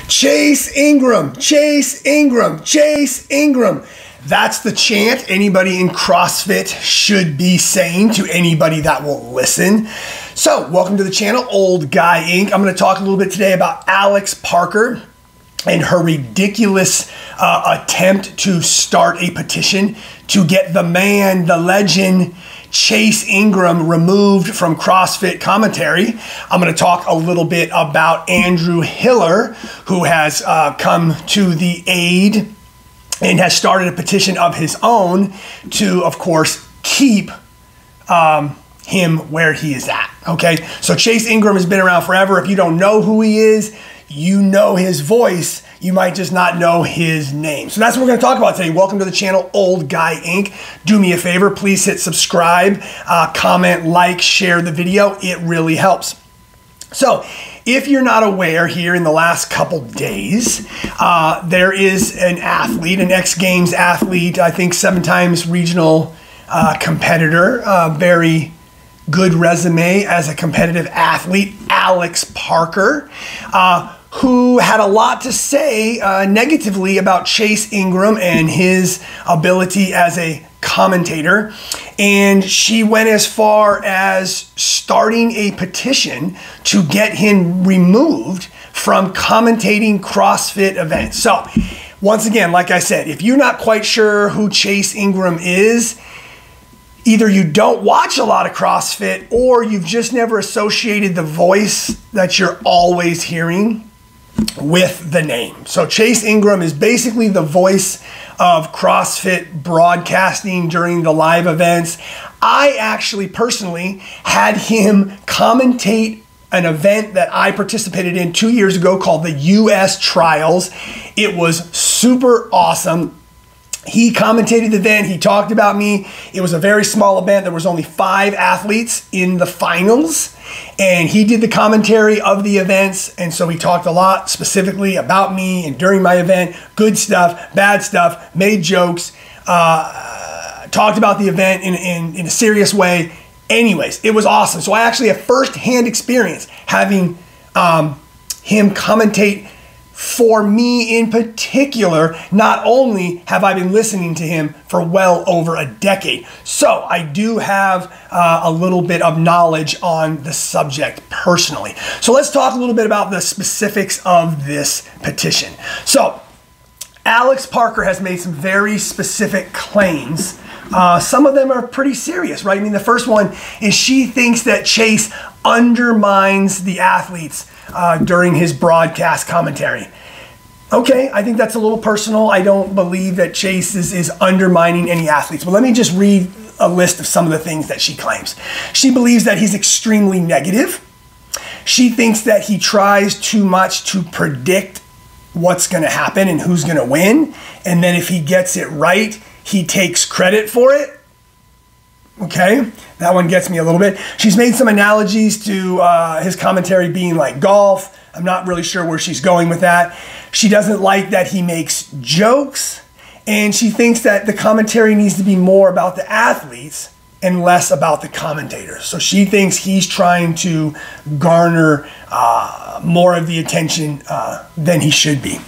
Chase Ingraham, Chase Ingraham, Chase Ingraham. That's the chant anybody in CrossFit should be saying to anybody that will listen. So, welcome to the channel, Old Guy Inc. I'm going to talk a little bit today about Alex Parker and her ridiculous attempt to start a petition to get the man, the legend, Chase Ingraham removed from CrossFit commentary. I'm going to talk a little bit about Andrew Hiller, who has come to the aid and has started a petition of his own to, of course, keep him where he is at. Okay, so Chase Ingraham has been around forever. If you don't know who he is, you know his voice. You might just not know his name. So that's what we're going to talk about today. Welcome to the channel, Old Guy Inc. Do me a favor, please hit subscribe, comment, like, share the video. It really helps. So, if you're not aware, here in the last couple days, there is an athlete, an X Games athlete, I think 7 times regional competitor, very good resume as a competitive athlete, Alex Parker, who had a lot to say negatively about Chase Ingraham and his ability as a commentator. And she went as far as starting a petition to get him removed from commentating CrossFit events. So once again, like I said, if you're not quite sure who Chase Ingraham is, either you don't watch a lot of CrossFit or you've just never associated the voice that you're always hearing with the name. So Chase Ingraham is basically the voice of CrossFit broadcasting during the live events. I actually personally had him commentate an event that I participated in 2 years ago called the US Trials. It was super awesome. He commentated the event. He talked about me. It was a very small event. There was only 5 athletes in the finals, and he did the commentary of the events. And so he talked a lot specifically about me and during my event, good stuff, bad stuff, made jokes, talked about the event in a serious way. Anyways, it was awesome. So I actually have firsthand experience having him commentate for me in particular. Not only have I been listening to him for well over a decade, so I do have a little bit of knowledge on the subject personally. So let's talk a little bit about the specifics of this petition. So Alex Parker has made some very specific claims. Some of them are pretty serious, right? I mean, the first one is she thinks that Chase undermines the athletes during his broadcast commentary. Okay, I think that's a little personal. I don't believe that Chase is undermining any athletes. But let me just read a list of some of the things that she claims. She believes that he's extremely negative. She thinks that he tries too much to predict what's going to happen and who's going to win. And then if he gets it right, he takes credit for it. Okay, that one gets me a little bit. She's made some analogies to his commentary being like golf. I'm not really sure where she's going with that. She doesn't like that he makes jokes, and she thinks that the commentary needs to be more about the athletes and less about the commentators. So she thinks he's trying to garner more of the attention than he should be.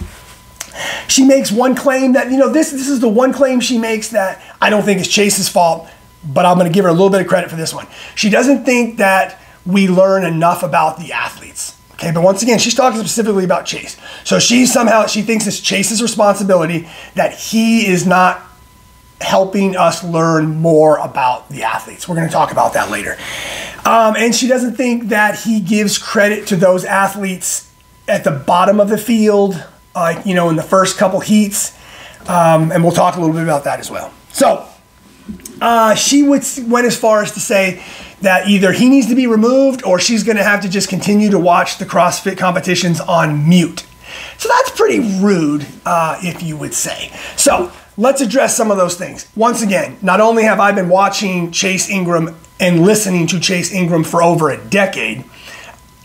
She makes one claim that, you know, this is the one claim she makes that I don't think is Chase's fault, but I'm going to give her a little bit of credit for this one. She doesn't think that we learn enough about the athletes. Okay, but once again, she's talking specifically about Chase. So she thinks it's Chase's responsibility that he is not helping us learn more about the athletes. We're going to talk about that later. And she doesn't think that he gives credit to those athletes at the bottom of the field, you know, in the first couple heats. And we'll talk a little bit about that as well. So she went as far as to say that either he needs to be removed or she's going to have to just continue to watch the CrossFit competitions on mute. So that's pretty rude, if you would say. So let's address some of those things. Once again, not only have I been watching Chase Ingraham and listening to Chase Ingraham for over a decade,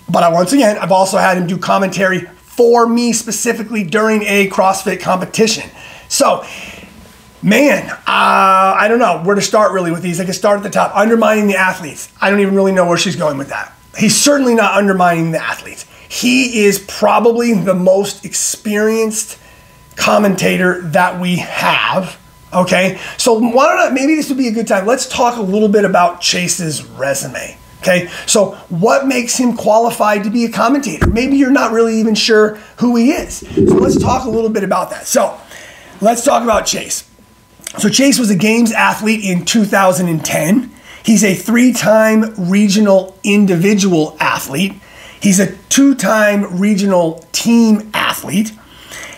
but I've also had him do commentary for me specifically during a CrossFit competition. So, man, I don't know where to start really with these. I can start at the top. Undermining the athletes. I don't even really know where she's going with that. He's certainly not undermining the athletes. he is probably the most experienced commentator that we have. Okay, so why don't I, maybe this would be a good time. Let's talk a little bit about Chase's resume. Okay, so what makes him qualified to be a commentator? Maybe you're not really even sure who he is. So let's talk a little bit about that. So let's talk about Chase. So Chase was a games athlete in 2010. He's a 3-time regional individual athlete. He's a 2-time regional team athlete.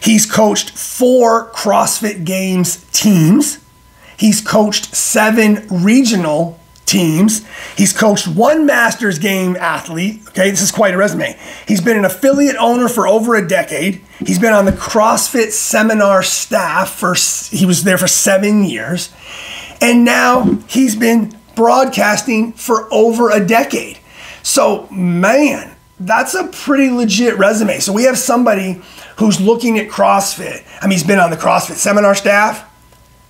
He's coached 4 CrossFit Games teams. He's coached 7 regional teams. He's coached 1 Masters Game athlete. Okay, this is quite a resume. He's been an affiliate owner for over a decade. He's been on the CrossFit seminar staff he was there for 7 years. And now he's been broadcasting for over a decade. So, man, that's a pretty legit resume. So we have somebody who's looking at CrossFit. I mean, he's been on the CrossFit seminar staff.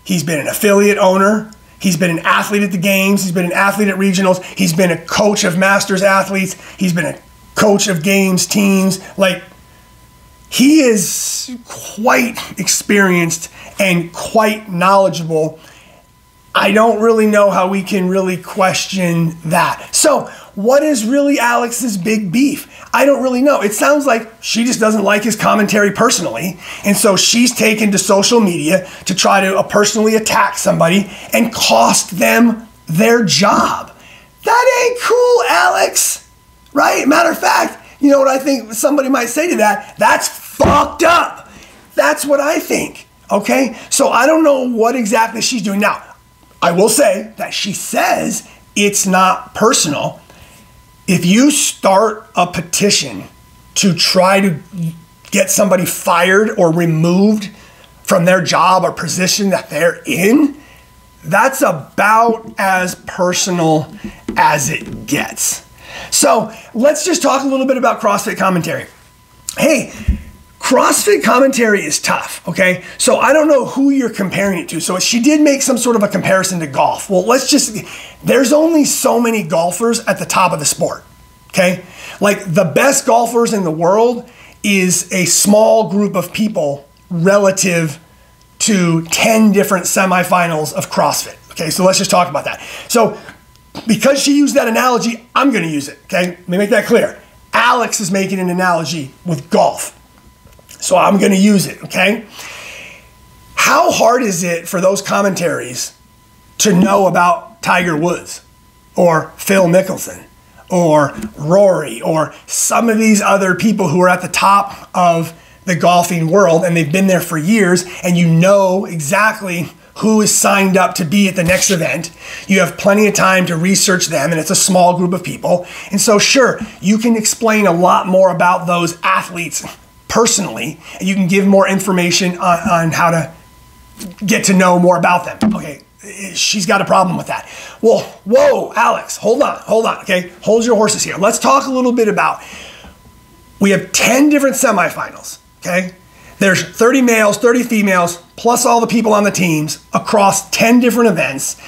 He's been an affiliate owner. He's been an athlete at the games. He's been an athlete at regionals. He's been a coach of Masters athletes. He's been a coach of games teams. Like, he is quite experienced and quite knowledgeable. I don't really know how we can really question that. So what is really Alex's big beef? I don't really know. It sounds like she just doesn't like his commentary personally. And so she's taken to social media to try to personally attack somebody and cost them their job. That ain't cool, Alex. Right? Matter of fact, you know what I think somebody might say to that? That's fucked up. That's what I think. Okay? So I don't know what exactly she's doing. Now, I will say that she says it's not personal. If you start a petition to try to get somebody fired or removed from their job or position that they're in, that's about as personal as it gets. So let's just talk a little bit about CrossFit commentary. Hey, CrossFit commentary is tough, okay? So I don't know who you're comparing it to. So she did make some sort of a comparison to golf. Well, there's only so many golfers at the top of the sport, okay? Like, the best golfers in the world is a small group of people relative to 10 different semifinals of CrossFit, okay? So let's just talk about that. So because she used that analogy, I'm gonna use it, okay? Let me make that clear. Alex is making an analogy with golf. So I'm going to use it, okay? How hard is it for those commentaries to know about Tiger Woods or Phil Mickelson or Rory or some of these other people who are at the top of the golfing world and they've been there for years, and you know exactly who is signed up to be at the next event? You have plenty of time to research them, and it's a small group of people. And so sure, you can explain a lot more about those athletes personally, and you can give more information on how to get to know more about them. Okay, she's got a problem with that. Well, whoa, Alex, hold on, okay? Hold your horses here. Let's talk a little bit about, we have 10 different semifinals, okay? There's 30 males, 30 females, plus all the people on the teams across 10 different events.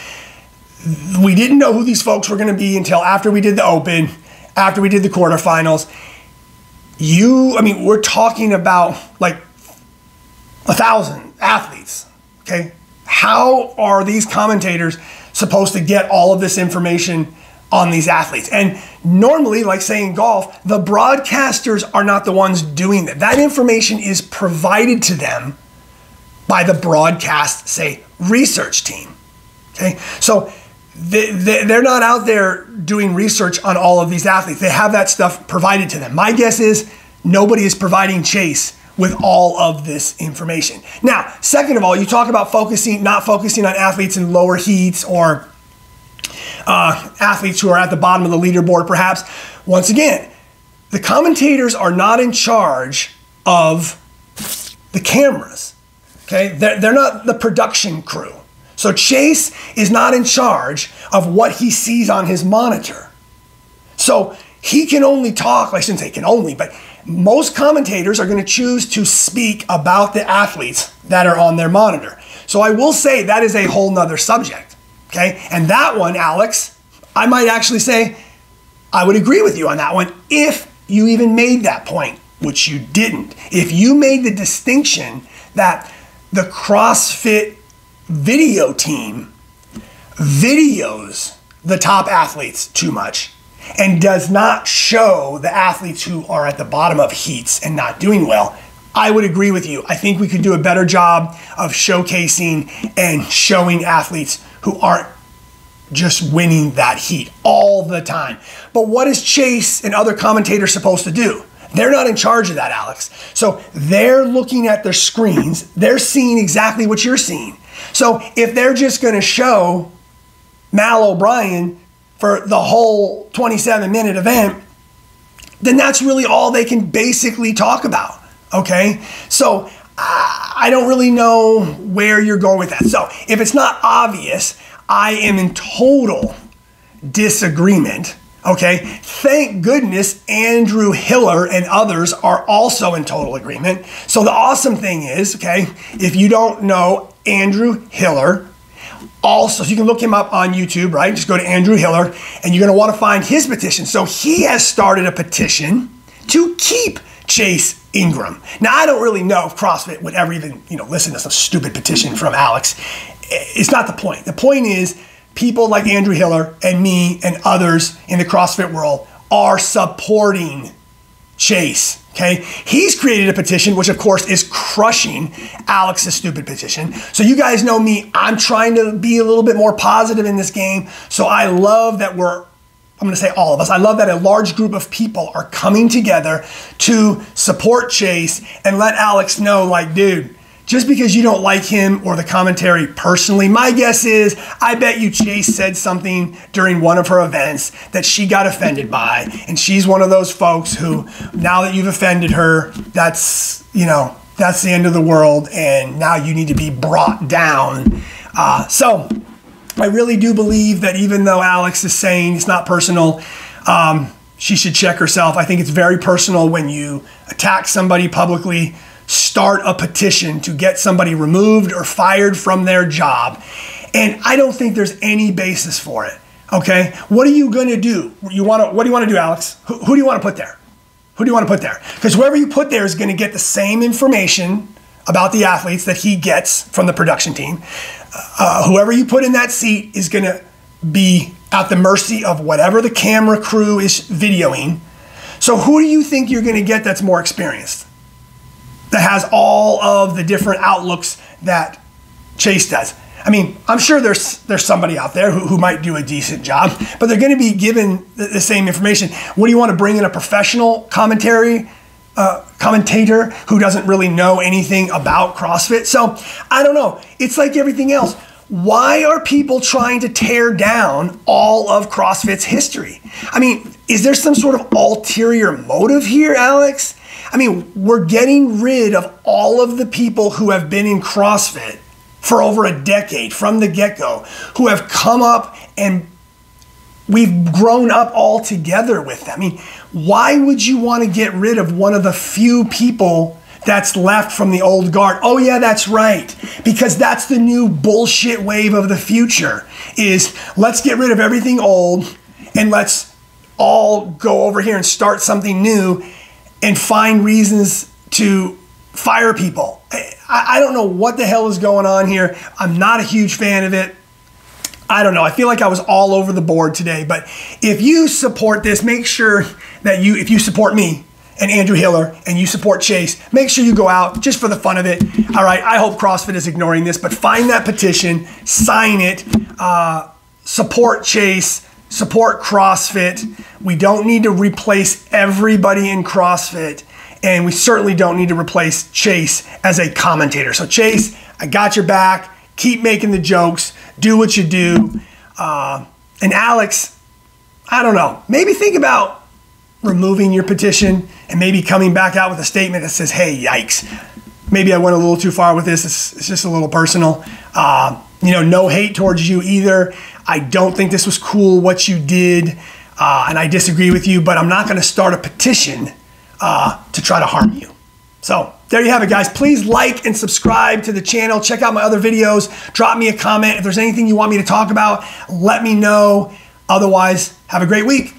We didn't know who these folks were gonna be until after we did the Open, after we did the quarterfinals. We're talking about like 1,000 athletes, okay? How are these commentators supposed to get all of this information on these athletes? And normally, like say in golf, the broadcasters are not the ones doing that. That information is provided to them by the broadcast, say, research team, okay? So they're not out there doing research on all of these athletes. They have that stuff provided to them. My guess is nobody is providing Chase with all of this information. Now, second of all, you talk about not focusing on athletes in lower heats or athletes who are at the bottom of the leaderboard, perhaps. Once again, the commentators are not in charge of the cameras, okay? They're not the production crew. So Chase is not in charge of what he sees on his monitor. So he can only talk, I shouldn't say can only, but most commentators are going to choose to speak about the athletes that are on their monitor. So I will say that is a whole nother subject, okay? And that one, Alex, I might actually say I would agree with you on that one if you even made that point, which you didn't. If you made the distinction that the CrossFit video team videos the top athletes too much and does not show the athletes who are at the bottom of heats and not doing well, I would agree with you. I think we could do a better job of showcasing and showing athletes who aren't just winning that heat all the time. But what is Chase and other commentators supposed to do? They're not in charge of that, Alex. So they're looking at their screens. They're seeing exactly what you're seeing. So if they're just going to show Mal O'Brien for the whole 27-minute event, then that's really all they can basically talk about, okay? So I don't really know where you're going with that. So if it's not obvious, I am in total disagreement, okay? Thank goodness Andrew Hiller and others are also in total agreement. So the awesome thing is, okay, if you don't know Andrew Hiller, also, so you can look him up on YouTube, right? Just go to Andrew Hiller, and you're going to want to find his petition. So he has started a petition to keep Chase Ingraham. Now, I don't really know if CrossFit would ever even, listen to some stupid petition from Alex. It's not the point. The point is people like Andrew Hiller and me and others in the CrossFit world are supporting Chase, okay? He's created a petition, which of course is crushing Alex's stupid petition. So you guys know me, I'm trying to be a little bit more positive in this game. So I love that I'm gonna say all of us, I love that a large group of people are coming together to support Chase and let Alex know, like, dude, just because you don't like him or the commentary personally, my guess is, I bet you Chase said something during one of her events that she got offended by. And she's one of those folks who, now that you've offended her, that's the end of the world. And now you need to be brought down. So I really do believe that even though Alex is saying it's not personal, she should check herself. I think it's very personal when you attack somebody publicly, start a petition to get somebody removed or fired from their job. And I don't think there's any basis for it, okay? What are you gonna do? What do you wanna do, Alex? Who do you wanna put there? Who do you wanna put there? Because whoever you put there is gonna get the same information about the athletes that he gets from the production team. Whoever you put in that seat is gonna be at the mercy of whatever the camera crew is videoing. So who do you think you're gonna get that's more experienced, that has all of the different outlooks that Chase does? I mean, I'm sure there's somebody out there who might do a decent job, but they're going to be given the same information. What do you want to bring in, a professional commentator who doesn't really know anything about CrossFit? So I don't know. It's like everything else. Why are people trying to tear down all of CrossFit's history? I mean, is there some sort of ulterior motive here, Alex? I mean, we're getting rid of all of the people who have been in CrossFit for over a decade from the get-go, who have come up and we've grown up all together with them. I mean, why would you want to get rid of one of the few people that's left from the old guard? Oh yeah, that's right. Because that's the new bullshit wave of the future, is let's get rid of everything old and let's all go over here and start something new and find reasons to fire people. I don't know what the hell is going on here. I'm not a huge fan of it. I don't know. I feel like I was all over the board today. But if you support this, make sure that if you support me and Andrew Hiller and you support Chase, make sure you go out just for the fun of it. All right, I hope CrossFit is ignoring this, but find that petition, sign it, support Chase, support CrossFit. We don't need to replace everybody in CrossFit, and we certainly don't need to replace Chase as a commentator. So Chase, I got your back. Keep making the jokes. Do what you do. And Alex, I don't know. Maybe think about removing your petition and maybe coming back out with a statement that says, hey, yikes. Maybe I went a little too far with this. It's just a little personal. No hate towards you either. I don't think this was cool what you did, and I disagree with you, but I'm not going to start a petition to try to harm you. So there you have it, guys. Please like and subscribe to the channel. Check out my other videos. Drop me a comment. If there's anything you want me to talk about, let me know. Otherwise, have a great week.